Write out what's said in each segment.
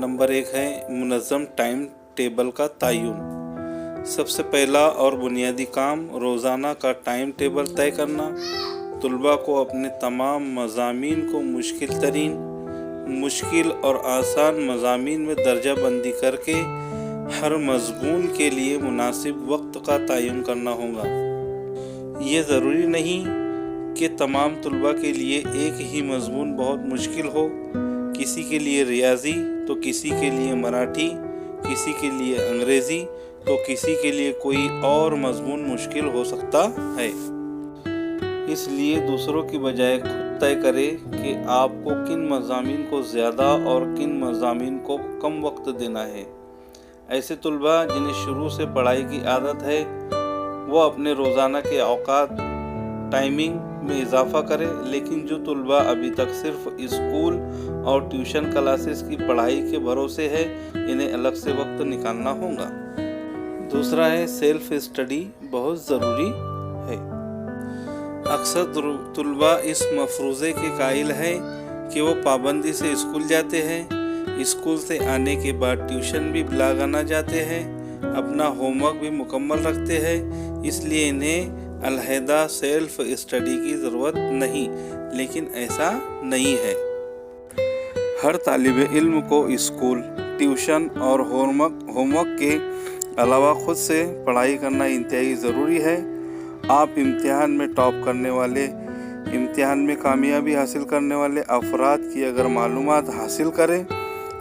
Number 1 है मुनज़्ज़म time table का तयन। सबसे पहला और बुनियादी काम रोज़ाना का टाइम टेबल तय करना। तुलबा को अपने तमाम मज़ामीन को मुश्किल और आसान मज़ामीन में दर्जा बंदी करके हर मज़मून के लिए मुनासिब वक्त का तयन करना होगा। ये ज़रूरी नहीं कि तमाम तुलबा के लिए एक ही मज़मून बहुत मुश्किल हो। किसी के लिए रियाज़ी तो किसी के लिए मराठी, किसी के लिए अंग्रेज़ी तो किसी के लिए कोई और मज़मून मुश्किल हो सकता है। इसलिए दूसरों की बजाय खुद तय करें कि आपको किन मज़ामीन को ज़्यादा और किन मज़ामीन को कम वक्त देना है। ऐसे तुलबा जिन्हें शुरू से पढ़ाई की आदत है वो अपने रोज़ाना के औकात टाइमिंग में इजाफा करें, लेकिन जो तुलबा अभी तक सिर्फ स्कूल और ट्यूशन क्लासेस की पढ़ाई के भरोसे है इन्हें अलग से वक्त निकालना होगा। दूसरा है सेल्फ स्टडी बहुत ज़रूरी है। अक्सर तुलबा इस मफरूज़े के कायल है कि वो पाबंदी से स्कूल जाते हैं, स्कूल से आने के बाद ट्यूशन भी बिलागाना जाते हैं, अपना होमवर्क भी मुकम्मल रखते हैं, इसलिए इन्हें अलहदा सेल्फ स्टडी की ज़रूरत नहीं। लेकिन ऐसा नहीं है। हर तालिब इल्म को स्कूल, ट्यूशन और होमवर्क के अलावा खुद से पढ़ाई करना इंतहाई ज़रूरी है। आप इम्तिहान में टॉप करने वाले, इम्तिहान में कामयाबी हासिल करने वाले अफराद की अगर मालूमात हासिल करें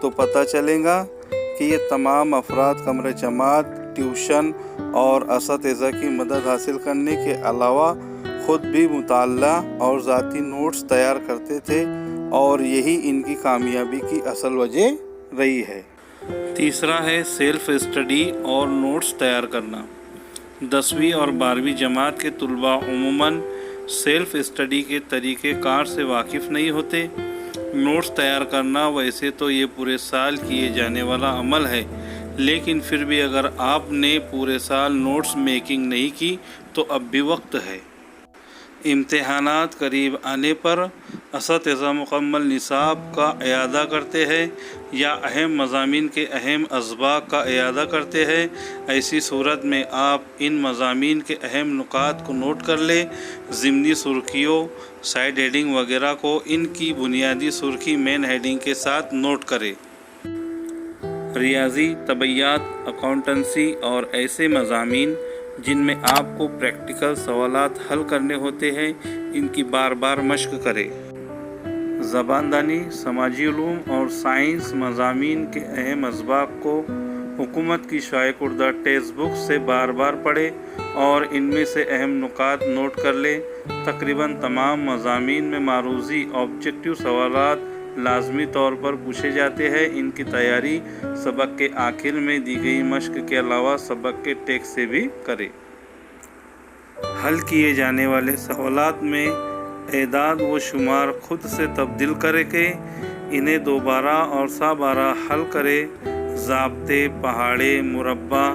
तो पता चलेगा कि ये तमाम अफराद कमरे जमात, ट्यूशन और असातिज़ा की मदद हासिल करने के अलावा ख़ुद भी मुताल्ला और ज़ाती नोट्स तैयार करते थे और यही इनकी कामयाबी की असल वजह रही है। तीसरा है सेल्फ स्टडी और नोट्स तैयार करना। 10वीं और 12वीं जमात के तुलबा उमूमन सेल्फ स्टडी के तरीक़े कार से वाकिफ़ नहीं होते। नोट्स तैयार करना वैसे तो ये पूरे साल किए जाने वाला अमल है, लेकिन फिर भी अगर आपने पूरे साल नोट्स मेकिंग नहीं की तो अब भी वक्त है। इम्तिहानात करीब आने पर असातिज़ा मुकम्मल निसाब का इयादा करते हैं या अहम मज़ामीन के अहम असबाक का इयादा करते हैं। ऐसी सूरत में आप इन मज़ामीन के अहम नुकात को नोट कर लें। ज़िमनी सुर्खियों, साइड हेडिंग वगैरह को इनकी बुनियादी सुर्खी मेन हेडिंग के साथ नोट करें। रियाजी, तबैयात, अकाउंटेंसी और ऐसे मज़ामीन जिनमें आपको प्रैक्टिकल सवालात हल करने होते हैं इनकी बार बार मश्क करें। ज़बानदानी, समाजी उलूम और साइंस मज़ामीन के अहम असबाक को हुकूमत की शाये कुर्दा टेक्स्ट बुक से बार बार पढ़ें और इनमें से अहम नुकात नोट कर लें। तकरीबन तमाम मज़ामीन में मारूज़ी ऑब्जेक्टिव सवालात लाजमी तौर पर पूछे जाते हैं। इनकी तैयारी सबक के आखिर में दी गई मश्क के अलावा सबक के टेक्स्ट से भी करें। हल किए जाने वाले सवालात में एदाद व शुमार खुद से तब्दील करके इन्हें दोबारा और साबारा हल करें। ज़ाब्ते, पहाड़े, मुरब्बा,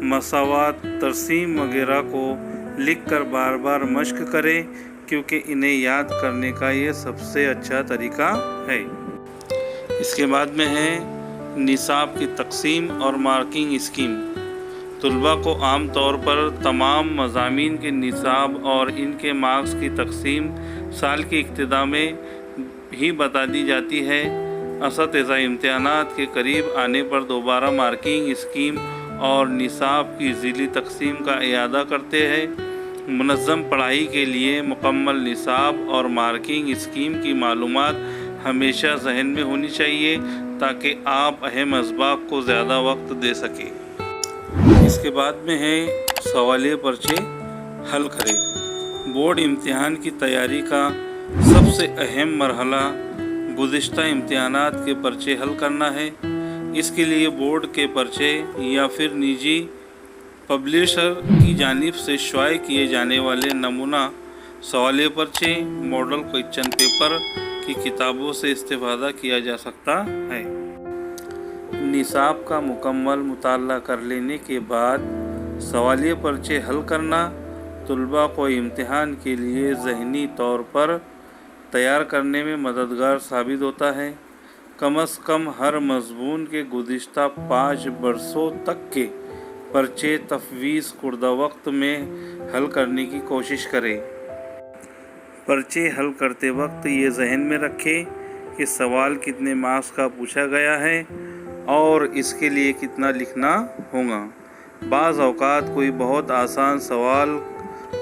मसावात, तरसीम वगैरह को लिख कर बार बार मश्क करें, क्योंकि इन्हें याद करने का ये सबसे अच्छा तरीका है। इसके बाद में है निसाब की तकसीम और मार्किंग स्कीम। तुलबा को आम तौर पर तमाम मज़ामीन के निसाब और इनके मार्क्स की तकसीम साल की इब्तिदा में ही बता दी जाती है। असातिज़ा इम्तिहानात के करीब आने पर दोबारा मार्किंग स्कीम और निसाब की ज़िली तकसीम का इयादा करते हैं। मुनज़्ज़म पढ़ाई के लिए मुकम्मल निसाब और मार्किंग स्कीम की मालूमात हमेशा जहन में होनी चाहिए ताकि आप अहम असबाक को ज़्यादा वक्त दे सकें। इसके बाद में है सवालिया पर्चे हल करें। बोर्ड इम्तिहान की तैयारी का सबसे अहम मरहला गुज़िश्ता इम्तिहानात के पर्चे हल करना है। इसके लिए बोर्ड के पर्चे या फिर निजी पब्लिशर की जानिब से शाये किए जाने वाले नमूना सवालिया पर्चे, मॉडल क्वेश्चन पेपर की किताबों से इस्तेफादा किया जा सकता है। निसाब का मुकम्मल मुताला कर लेने के बाद सवालिया पर्चे हल करना तुलबा को इम्तिहान के लिए ज़हनी तौर पर तैयार करने में मददगार साबित होता है। कम از कम हर मजमून के गुज़िश्ता 5 बरसों तक के पर्चे तफवीज़ कुर्दा वक्त में हल करने की कोशिश करें। पर्चे हल करते वक्त ये जहन में रखें कि सवाल कितने मार्क्स का पूछा गया है और इसके लिए कितना लिखना होगा। बाज़ औक़ात कोई बहुत आसान सवाल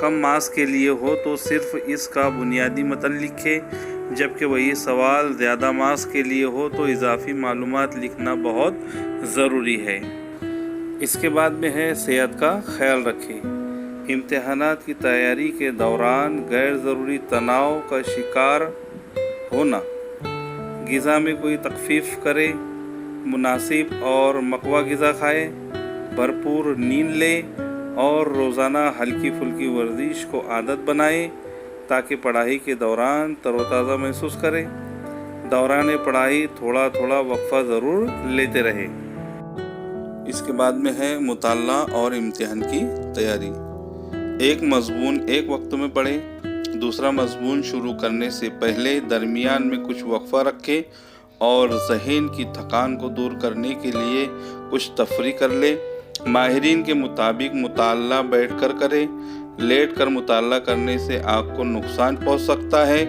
कम मार्क्स के लिए हो तो सिर्फ़ इसका बुनियादी मतन लिखें, जबकि वही सवाल ज़्यादा मार्क्स के लिए हो तो इजाफ़ी मालूमात लिखना बहुत ज़रूरी है। इसके बाद में है सेहत का ख्याल रखें। इम्तिहानात की तैयारी के दौरान गैर ज़रूरी तनाव का शिकार होना, ग़िज़ा में कोई तख़फ़ीफ़ करे, मुनासिब और मक़वा ग़िज़ा खाए, भरपूर नींद लें और रोज़ाना हल्की फुल्की वर्जिश को आदत बनाएं ताकि पढ़ाई के दौरान तरोताज़ा महसूस करें। दौरान पढ़ाई थोड़ा थोड़ा वक्फ़ा ज़रूर लेते रहें। इसके बाद में है मुताला और इम्तिहान की तैयारी। एक मज़मून एक वक्त में पढ़ें। दूसरा मज़मून शुरू करने से पहले दरमियान में कुछ वक्फ़ा रखें और ज़हन की थकान को दूर करने के लिए कुछ तफरी कर लें। माहिरीन के मुताबिक मुताला बैठकर करें। लेटकर मुताला करने से आँख को नुकसान पहुँच सकता है।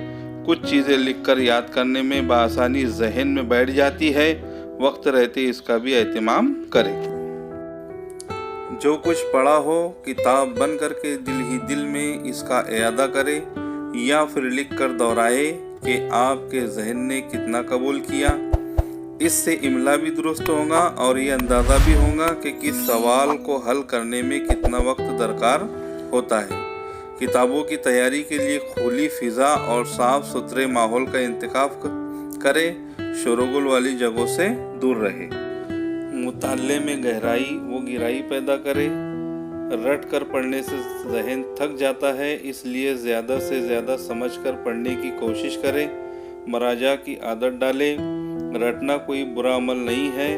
कुछ चीज़ें लिखकर याद करने में बआसानी ज़हन में बैठ जाती है। वक्त रहते इसका भी एहतमाम करें। जो कुछ पढ़ा हो किताब बंद करके दिल ही दिल में इसका इयादा करें या फिर लिख कर दोहराए कि आपके ज़हन ने कितना कबूल किया। इससे इमला भी दुरुस्त होगा और ये अंदाज़ा भी होगा कि किस सवाल को हल करने में कितना वक्त दरकार होता है। किताबों की तैयारी के लिए खुली फ़िज़ा और साफ़ सुथरे माहौल का इंतखाब करें। शोरगुल वाली जगहों से दूर रहे। मुताले में गहराई व गिराई पैदा करे। रट कर पढ़ने से ज़हन थक जाता है, इसलिए ज़्यादा से ज़्यादा समझकर पढ़ने की कोशिश करें। मराजा की आदत डालें। रटना कोई बुरा अमल नहीं है,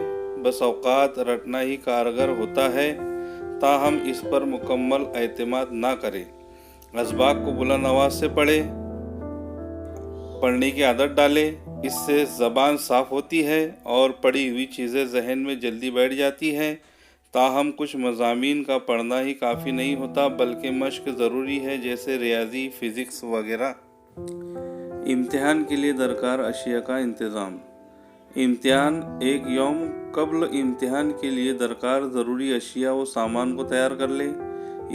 बस औक़ात रटना ही कारगर होता है, ताहम इस पर मुकम्मल एतमाद ना करें। असबाक को बुलंद आवाज़ से पढ़ने की आदत डालें। इससे ज़बान साफ़ होती है और पढ़ी हुई चीज़ें जहन में जल्दी बैठ जाती हैं। ताहम कुछ मज़ामीन का पढ़ना ही काफ़ी नहीं होता, बल्कि मश्क ज़रूरी है, जैसे रियाजी, फ़िज़िक्स वगैरह। इम्तिहान के लिए दरकार अशिया का इंतज़ाम। इम्तिहान एक यौम कब्ल इम्तिहान के लिए दरकार ज़रूरी अशिया व सामान को तैयार कर ले।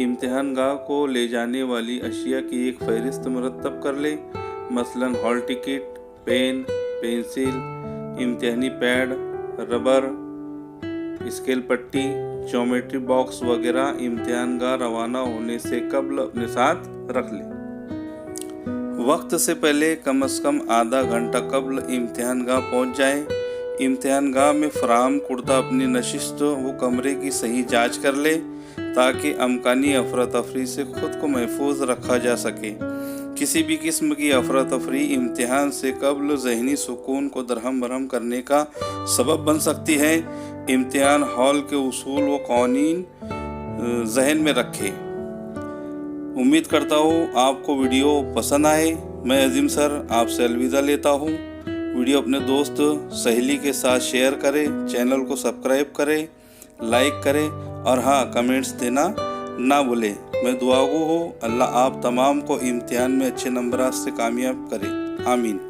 इम्तिहान गाह को ले जाने वाली अशिया की एक फ़हरिस्त मुरतब कर ले, मसलन हॉल टिकट, पेन, पेंसिल, इम्तिहानी पैड, रबर, स्केल पट्टी, ज्योमेट्री बॉक्स वगैरह इम्तिहान गाह रवाना होने से कब्ल अपने साथ रख ले। वक्त से पहले कम से कम आधा घंटा कब्ल इम्तिहान गाह पहुँच जाएं। इम्तिहान गाह में फ़राहम कुर्दा अपनी नशिस्त व कमरे की सही जांच कर ले ताकि अमकानी अफरा तफरी से ख़ुद को महफूज रखा जा सके। किसी भी किस्म की अफरा तफरी इम्तिहान से कब्ल ज़हनी सुकून को दरहम बरहम करने का सबब बन सकती है। इम्तिहान हॉल के उसूल व क़वानीन जहन में रखें। उम्मीद करता हूँ आपको वीडियो पसंद आए। मैं अजीम सर आपसे अलविदा लेता हूँ। वीडियो अपने दोस्त सहेली के साथ शेयर करें, चैनल को सब्सक्राइब करें, लाइक करें और हाँ, कमेंट्स देना ना भूलें। मैं दुआगो हूँ, अल्लाह आप तमाम को इम्तिहान में अच्छे नंबरात से कामयाब करे। आमीन।